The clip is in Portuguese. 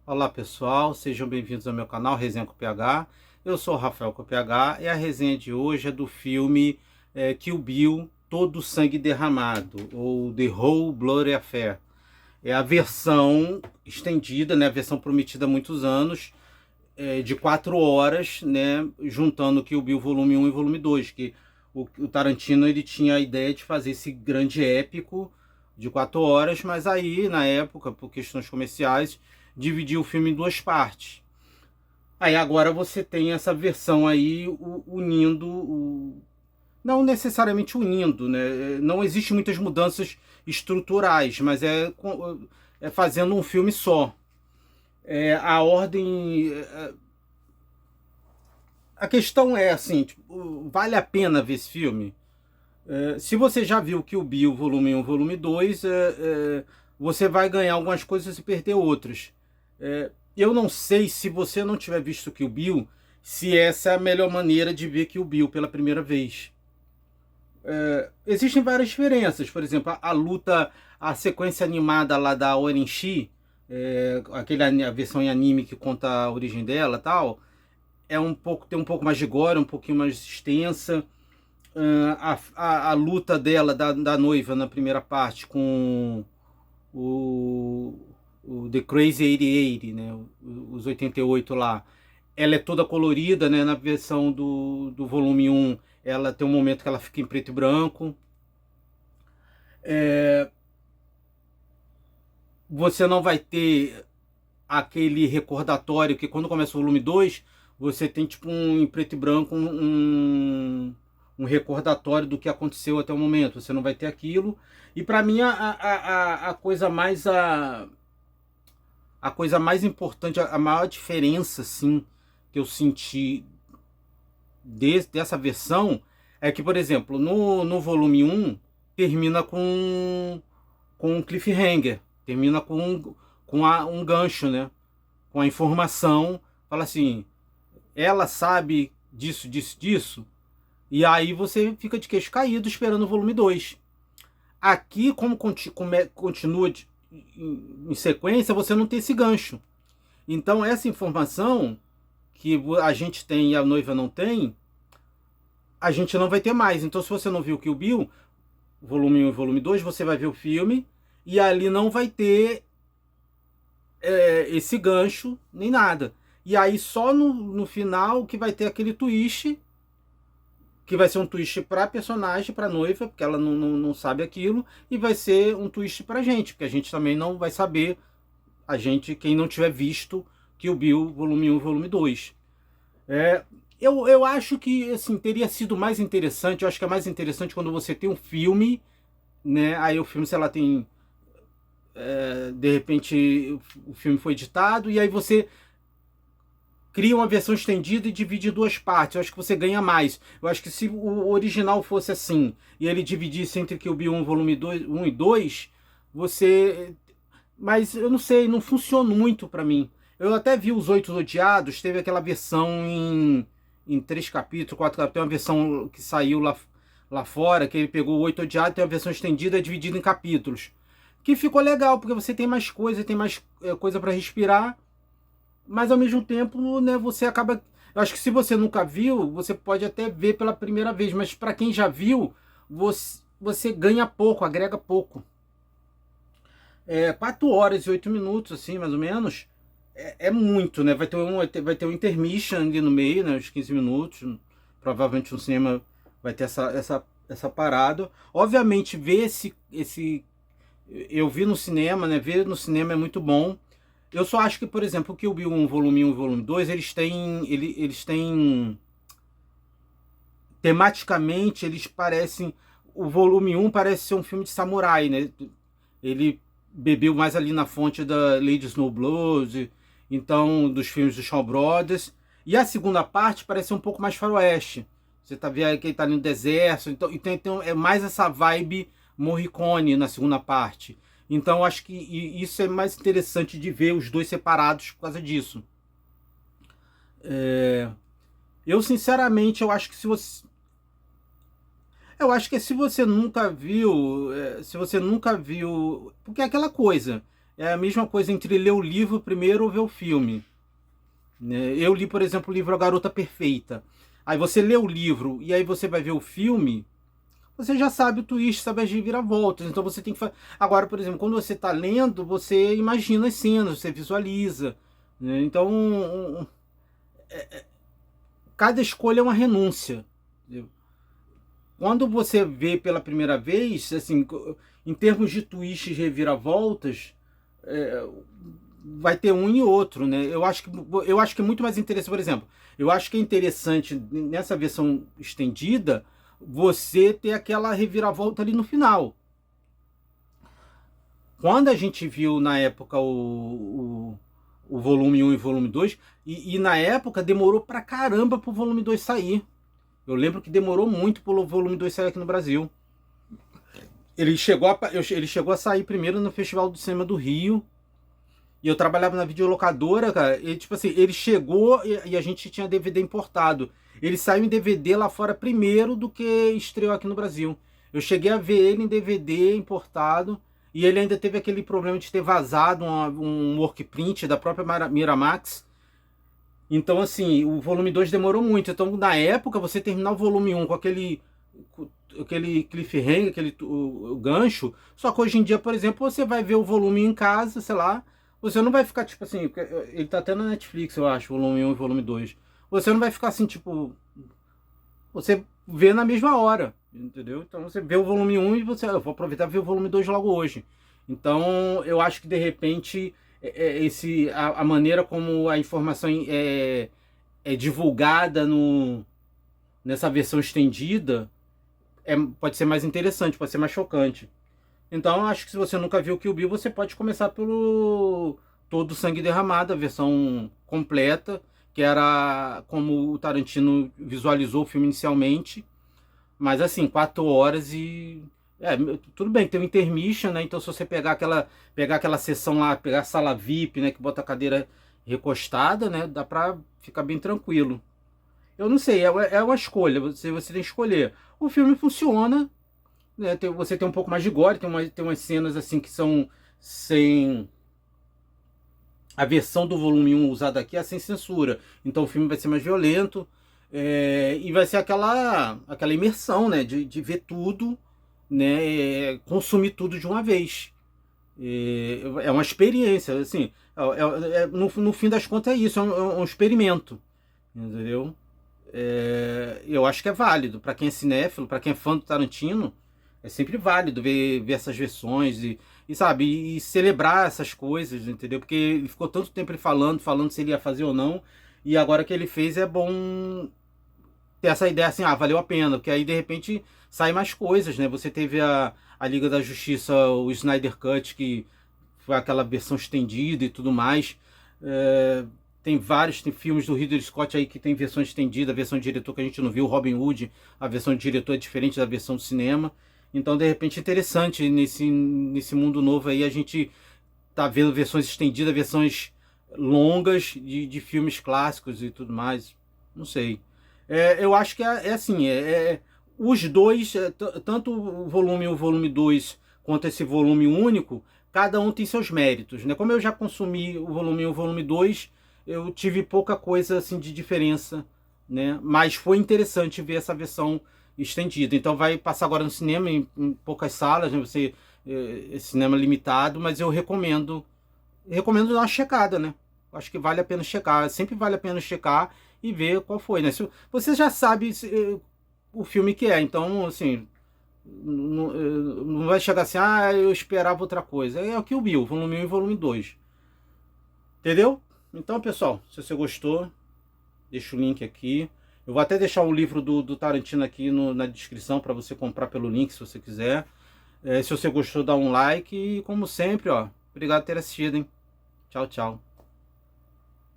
Olá pessoal, sejam bem-vindos ao meu canal Resenha com PH. Eu sou o Rafael com PH e a resenha de hoje é do filme Kill Bill, Todo o Sangue Derramado, ou The Whole Bloody Affair. É a versão estendida, né, a versão prometida há muitos anos, de 4 horas, né, juntando Kill Bill volume 1 e volume 2, que o Tarantino ele tinha a ideia de fazer esse grande épico de 4 horas, mas aí, na época, por questões comerciais, dividiu o filme em duas partes. Aí agora você tem essa versão aí unindo, não necessariamente unindo, né? Não existe muitas mudanças estruturais, mas é fazendo um filme só. A ordem, a questão é assim, tipo, vale a pena ver esse filme? Se você já viu Kill Bill volume 1, volume 2, você vai ganhar algumas coisas e perder outras. Eu não sei, se você não tiver visto Kill Bill, se essa é a melhor maneira de ver Kill Bill pela primeira vez. Existem várias diferenças. Por exemplo, a luta, a sequência animada lá da Orenchi, a versão em anime que conta a origem dela e tal, tem um pouco mais de gore, um pouquinho mais extensa. A luta dela, da noiva na primeira parte, com o, o The Crazy 88, né? Os 88 lá. Ela é toda colorida, né? Na versão do volume 1, ela tem um momento que ela fica em preto e branco. Você não vai ter aquele recordatório que quando começa o volume 2, você tem tipo em preto e branco um recordatório do que aconteceu até o momento. Você não vai ter aquilo. E para mim a coisa mais a coisa mais importante, a maior diferença assim que eu senti dessa versão é que, por exemplo, no volume 1 termina com um cliffhanger, termina com um gancho, né? Com a informação, fala assim, ela sabe disso, disso, disso, e aí você fica de queixo caído esperando o volume 2. Aqui, como continua em sequência, você não tem esse gancho. Então, essa informação que a gente tem e a noiva não tem, a gente não vai ter mais. Então, se você não viu Kill Bill, volume 1 e volume 2, você vai ver o filme e ali não vai ter esse gancho nem nada. E aí só no final que vai ter aquele twist, que vai ser um twist pra personagem, pra noiva, porque ela não sabe aquilo, e vai ser um twist pra gente, porque a gente também não vai saber, a gente, quem não tiver visto Kill Bill volume 1 e volume 2. É, eu acho que assim, teria sido mais interessante, eu acho que é mais interessante quando você tem um filme, né? Aí o filme, sei lá, tem. De repente o filme foi editado, e aí você cria uma versão estendida e divide em duas partes. Eu acho que você ganha mais. Eu acho que se o original fosse assim, e ele dividisse entre Kill Bill 1, volume 2, 1 e 2, você. Mas eu não sei, não funciona muito pra mim. Eu até vi Os Oito Odiados, teve aquela versão em 3 capítulos, 4 capítulos, tem uma versão que saiu lá fora, que ele pegou o Oito Odiados, tem uma versão estendida dividida em capítulos. Que ficou legal, porque você tem mais coisa, tem mais coisa para respirar, mas ao mesmo tempo, né, você acaba. Eu acho que se você nunca viu, você pode até ver pela primeira vez, mas para quem já viu, você ganha pouco, agrega pouco. 4 horas e 8 minutos, assim, mais ou menos, é muito, né? Vai ter um intermission ali no meio, né? Uns 15 minutos. Provavelmente no cinema vai ter essa parada. Obviamente, ver esse. Eu vi no cinema, né? Ver no cinema é muito bom. Eu só acho que, por exemplo, o Kill Bill 1, volume 1 e volume 2, eles têm tematicamente, eles parecem. O volume 1 parece ser um filme de samurai, né? Ele bebeu mais ali na fonte da Lady Snowblood, então dos filmes do Shaw Brothers. E a segunda parte parece um pouco mais faroeste. Você tá vendo que ele tá ali no deserto, então é mais essa vibe Morricone na segunda parte. Então acho que isso é mais interessante de ver os dois separados por causa disso. Eu sinceramente, eu acho que se você nunca viu, porque é aquela coisa, É a mesma coisa entre ler o livro primeiro ou ver o filme, né? Eu li, por exemplo, o livro A Garota Perfeita. Aí você lê o livro e aí você vai ver o filme, você já sabe o twist, sabe as reviravoltas. Então você tem que fazer. Agora, por exemplo, quando você está lendo, você imagina as cenas, você visualiza, né? Então, cada escolha é uma renúncia. Entendeu? Quando você vê pela primeira vez, assim, em termos de twists, reviravoltas, é, vai ter um e outro, né? Eu acho que é muito mais interessante, por exemplo, eu acho que é interessante nessa versão estendida você ter aquela reviravolta ali no final. Quando a gente viu na época o volume um e o volume 2 e na época demorou pra caramba pro volume 2 sair. Eu lembro que demorou muito pro volume 2 sair aqui no Brasil. Ele chegou a sair primeiro no Festival do Cinema do Rio. E eu trabalhava na videolocadora, cara. E, tipo assim, ele chegou e a gente tinha DVD importado. Ele saiu em DVD lá fora primeiro do que estreou aqui no Brasil. Eu cheguei a ver ele em DVD importado. E ele ainda teve aquele problema de ter vazado um work print da própria Miramax. Então, assim, o volume 2 demorou muito. Então, na época, você terminar o volume um com aquele cliffhanger, o gancho. Só que hoje em dia, por exemplo, você vai ver o volume em casa, sei lá. Você não vai ficar, tipo assim, ele tá até na Netflix, eu acho, volume um e volume 2. Você não vai ficar assim, tipo. Você vê na mesma hora, entendeu? Então você vê o volume um e você. Eu vou aproveitar e ver o volume 2 logo hoje. Então, eu acho que de repente, a maneira como a informação é divulgada nessa versão estendida pode ser mais interessante, pode ser mais chocante. Então, acho que se você nunca viu Kill Bill, você pode começar pelo Todo o Sangue Derramado, a versão completa, que era como o Tarantino visualizou o filme inicialmente. Mas assim, 4 horas e. Tudo bem, tem um intermission, né? Então, se você pegar aquela sessão lá, pegar a sala VIP, né? Que bota a cadeira recostada, né? Dá pra ficar bem tranquilo. Eu não sei, é uma escolha, você tem que escolher. O filme funciona, né? Você tem um pouco mais de gore, tem umas cenas assim que são sem. A versão do volume um usada aqui é sem censura. Então o filme vai ser mais violento. E vai ser aquela imersão, né? De ver tudo, né? Consumir tudo de uma vez. É uma experiência, assim. No fim das contas é isso, é um experimento. Entendeu? Eu acho que é válido. Para quem é cinéfilo, para quem é fã do Tarantino, é sempre válido ver essas versões sabe, e celebrar essas coisas, entendeu? Porque ele ficou tanto tempo ele falando se ele ia fazer ou não, e agora que ele fez é bom ter essa ideia assim, valeu a pena, porque aí de repente sai mais coisas, né? Você teve a Liga da Justiça, o Snyder Cut, que foi aquela versão estendida e tudo mais. Tem filmes do Ridley Scott aí que tem versão estendida, a versão de diretor que a gente não viu, Robin Hood, a versão de diretor é diferente da versão do cinema. Então, de repente, é interessante nesse mundo novo aí a gente tá vendo versões estendidas, versões longas de filmes clássicos e tudo mais. Não sei. Eu acho que é assim, os dois, tanto o volume 1 e o volume 2, quanto esse volume único, cada um tem seus méritos, né? Como eu já consumi o volume 1 e o volume 2, eu tive pouca coisa assim de diferença, né? Mas foi interessante ver essa versão estendida. Então vai passar agora no cinema, em poucas salas, né? Cinema limitado, mas eu recomendo dar uma checada, né? Acho que vale a pena checar, sempre vale a pena checar e ver qual foi, né? Se você já sabe o filme que é, então, assim, não vai chegar assim, eu esperava outra coisa. É o Kill Bill, volume 1 e volume 2. Entendeu? Então, pessoal, se você gostou, deixa o link aqui. Eu vou até deixar o livro do Tarantino aqui na descrição para você comprar pelo link, se você quiser. Se você gostou, dá um like. E, como sempre, obrigado por ter assistido, hein? Tchau, tchau.